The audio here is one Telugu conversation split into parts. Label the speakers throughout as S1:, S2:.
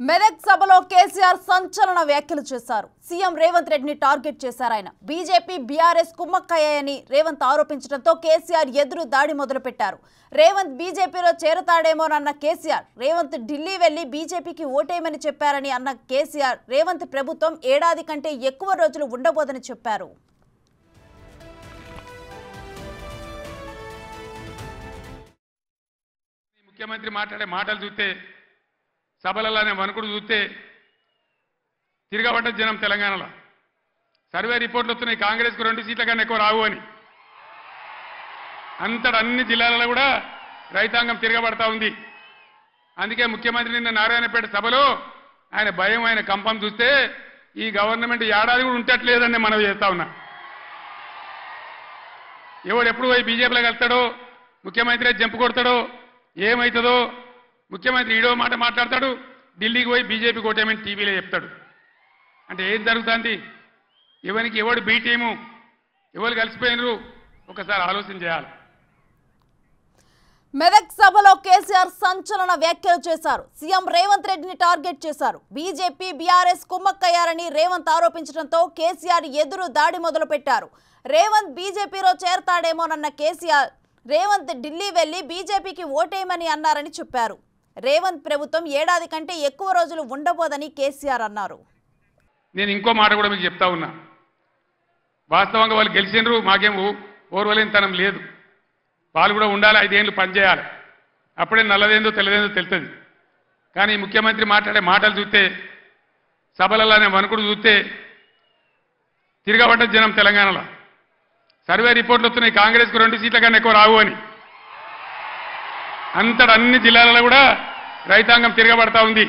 S1: మెదక్ సభలో కేసీఆర్ సంచలన వ్యాఖ్యలు చేశారు. సీఎం రేవంత్ రెడ్డిని టార్గెట్ చేశారు. ఆయన బీజేపీ బీఆర్ఎస్ కుమ్మక్కయ్యాయని రేవంత్ ఆరోపించడంతో కేసీఆర్ ఎదురు దాడి మొదలుపెట్టారు. రేవంత్ బీజేపీలో చేరతాడేమోనన్న కేసీఆర్ రేవంత్ ఢిల్లీ వెళ్లి బీజేపీకి ఓటేయమని చెప్పారని అన్న కేసీఆర్ రేవంత్ ప్రభుత్వం ఏడాది కంటే ఎక్కువ రోజులు ఉండబోదని చెప్పారు.
S2: ముఖ్యమంత్రి మాట్లాడే మాటలు చూస్తే సభలలోనే వణుకుడు చూస్తే తిరగబడ్డ జనం తెలంగాణలో సర్వే రిపోర్ట్లు వస్తున్నాయి. కాంగ్రెస్కు 2 సీట్ల కన్నా ఎక్కువ రావు అని. అంతటా అన్ని జిల్లాలలో కూడా రైతాంగం తిరగబడతా ఉంది. అందుకే ముఖ్యమంత్రి నిన్న నారాయణపేట సభలో ఆయన భయం, ఆయన కంపం చూస్తే ఈ గవర్నమెంట్ ఏడాది కూడా ఉండట్లేదని మనవి చేస్తా ఉన్నా. ఎవడు ఎప్పుడు పోయి బీజేపీలో కలుస్తాడో, ముఖ్యమంత్రి జంపు కొడతాడో, ఏమవుతుందో, ముఖ్యమంత్రి ఈడో మాట మాట్లాడతాడు, ఢిల్లీకి పోయి బీజేపీ కోటేమని టీవీలో చెప్తాడు. అంటే ఏం జరుగుతుంది? ఎవరికి ఎవడు బీ టీము, ఎవరు కలిసిపోయినరు ఒకసారి ఆలోచన చేయాలి.
S1: మెదక్ సభలో కేసీఆర్ సంచలన వ్యాఖ్యలు చేశారు. సీఎం రేవంత్ రెడ్డిని టార్గెట్ చేశారు. బీజేపీ బీఆర్ఎస్ కుమ్మక్కయ్యారని రేవంత్ ఆరోపించడంతో కేసీఆర్ ఎదురు దాడి మొదలుపెట్టారు. రేవంత్ బీజేపీలో చేరతాడేమోనన్న కేసీఆర్ రేవంత్ ఢిల్లీ వెళ్లి బీజేపీకి ఓటేయమని అన్నారని చెప్పారు. రేవంత్ ప్రభుత్వం ఏడాది కంటే ఎక్కువ రోజులు ఉండబోదని కేసీఆర్ అన్నారు.
S2: నేను ఇంకో మాట కూడా మీకు చెప్తా ఉన్నా. వాస్తవంగా వాళ్ళు గెలిచినరు, మాకేం ఓర్వలేనితనం లేదు. వాళ్ళు కూడా ఉండాలి, 5 ఏళ్ళు పనిచేయాలి. అప్పుడే నల్లదేందో తెల్లదేందో తెలుస్తుంది. కానీ ముఖ్యమంత్రి మాట్లాడే మాటలు చూస్తే సభలలోనే వణుకుడు చూస్తే తిరగబడ్డ జనం తెలంగాణలో సర్వే రిపోర్ట్లు వస్తున్నాయి. కాంగ్రెస్కు 2 సీట్ల కన్నా ఎక్కువ రావు అని. అంతటా అన్ని జిల్లాలలో కూడా రైతాంగం తిరగబడతా ఉంది.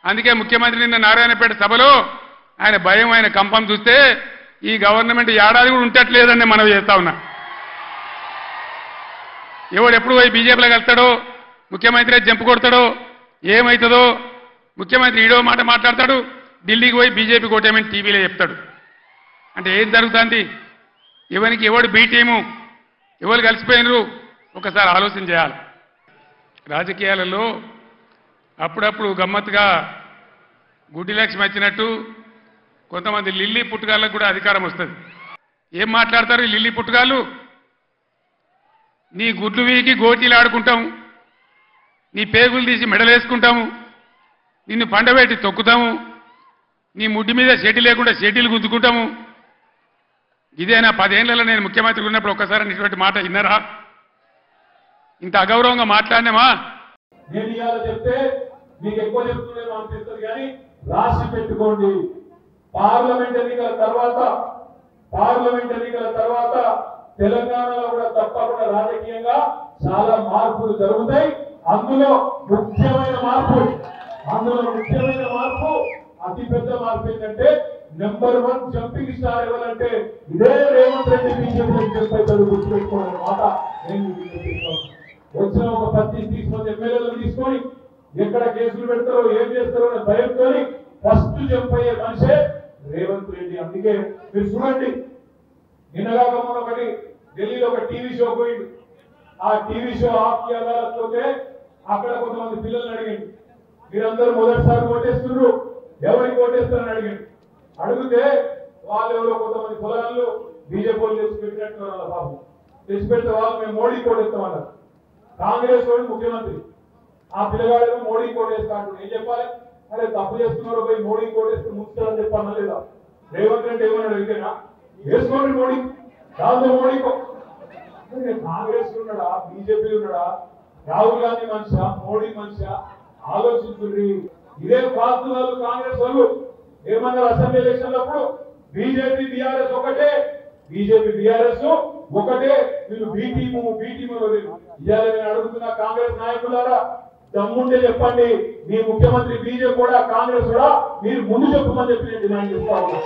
S2: అందుకే ముఖ్యమంత్రి నిన్న నారాయణపేట సభలో ఆయన భయం, ఆయన కంపం చూస్తే ఈ గవర్నమెంట్ ఏడాది కూడా ఉండట్లేదని మనవి చేస్తా ఉన్నా. ఎవడు ఎప్పుడు పోయి బీజేపీలో కలుస్తాడో, ముఖ్యమంత్రి జంపు కొడతాడో, ఏమవుతుందో, ముఖ్యమంత్రి ఈడో మాట మాట్లాడతాడు, ఢిల్లీకి పోయి బీజేపీ కోటేమని టీవీలో చెప్తాడు. అంటే ఏం జరుగుతుంది? ఎవరికి ఎవడు బీ టీము, ఎవరు కలిసిపోయినరు ఒకసారి ఆలోచన చేయాలి. రాజకీయాలలో అప్పుడప్పుడు గమ్మత్తుగా గుడ్డి లక్ష్మి వచ్చినట్టు కొంతమంది లిల్లీ పుట్టుగాళ్ళకు కూడా అధికారం వస్తుంది. ఏం మాట్లాడతారు ఈ లిల్లీ పుట్టుగాళ్ళు? నీ గుడ్లు వీకి గోటీలు ఆడుకుంటాము, నీ పేగులు తీసి మెడలేసుకుంటాము, నిన్ను పండబెట్టి తొక్కుతాము, నీ ముడ్డి మీద షెడ్డి లేకుండా షెడ్డీలు గుంజుకుంటాము. ఇదేనా 10 ఏళ్లలో నేను ముఖ్యమంత్రి ఉన్నప్పుడు ఒక్కసారి ఇటువంటి మాట విన్నారా? ఇంత అగౌరవంగా మాట్లాడినామా?
S3: నేను ఇవాళ చెప్తే మీకు ఎక్కువ చెప్తుందేమో అనిపిస్తుంది, కానీ రాసి పెట్టుకోండి. పార్లమెంట్ ఎన్నికల తర్వాత తెలంగాణలో కూడా తప్పకుండా రాజకీయంగా చాలా మార్పులు జరుగుతాయి. అందులో ముఖ్యమైన మార్పు అతిపెద్ద మార్పు ఏంటంటే నెంబర్ 1 జంపింగ్ స్టార్ ఎవరంటే ఇదే రేవంత్ రెడ్డి బీజేపీ గుర్తుపెట్టుకోవాలనే మాట నేను వచ్చిన ఒక 30 ఎమ్మెల్యేలను తీసుకొని ఎక్కడ కేసులు పెడతారో, ఏం చేస్తారో అనే భయంతో ఫస్ట్ జంప్ అయ్యే మనిషే రేవంత్ రెడ్డి. అందుకే మీరు చూడండి, నిన్నగాక మొన్న ఒకటి ఢిల్లీలో ఒక టీవీ షో పోయింది. ఆ టీవీ షో ఆప్కి అదాలత్తే అక్కడ కొంతమంది పిల్లల్ని అడిగింది, మీరందరూ మొదటిసారి ఓటేస్తున్నారు, ఎవరికి ఓటేస్తారని అడిగింది. అడిగితే వాళ్ళు ఎవరో కొంతమంది పొలాలు బీజేపీ వాళ్ళు తెచ్చి పెట్టినట్టు వాళ్ళ బాబు తెచ్చిపెడితే వాళ్ళు మేము మోడీ కోటేస్తామన్నారు. కాంగ్రెస్ వాడు ముఖ్యమంత్రి, ఆ పిల్లగాడేమో మోడీ కోటేస్తా అంటాడు. ఏం చెప్పాలి? అరే తప్పు చేస్తున్నారు, పోయి మోడీ కోటేస్తే ముంచుతారని చెప్పాను లేదా? రేవంత్ రెడ్డి ఏమన్నాడు? అడిగితేనా వేసుకోండి మోడీ, దాంతో మోడీకో. కాంగ్రెస్ ఉన్నాడా, బీజేపీ ఉన్నాడా, రాహుల్ గాంధీ మనిషా, మోడీ మనిషా? ఆలోచించుండ్రి. ఇదే పార్టీ వాళ్ళు కాంగ్రెస్ వాళ్ళు ఏమన్నారు అసెంబ్లీ ఎలక్షన్లప్పుడు? బీజేపీ బీఆర్ఎస్ ఒకటే, వీళ్ళు బీ టీము ఇవాళ నేను అడుగుతున్నా కాంగ్రెస్ నాయకులారా, దమ్ముంటే చెప్పండి, మీ ముఖ్యమంత్రి బీజేపీ కూడా కాంగ్రెస్ కూడా మీరు ముందు చెప్పమని చెప్పి నేను డిమాండ్ చేస్తా ఉన్నా.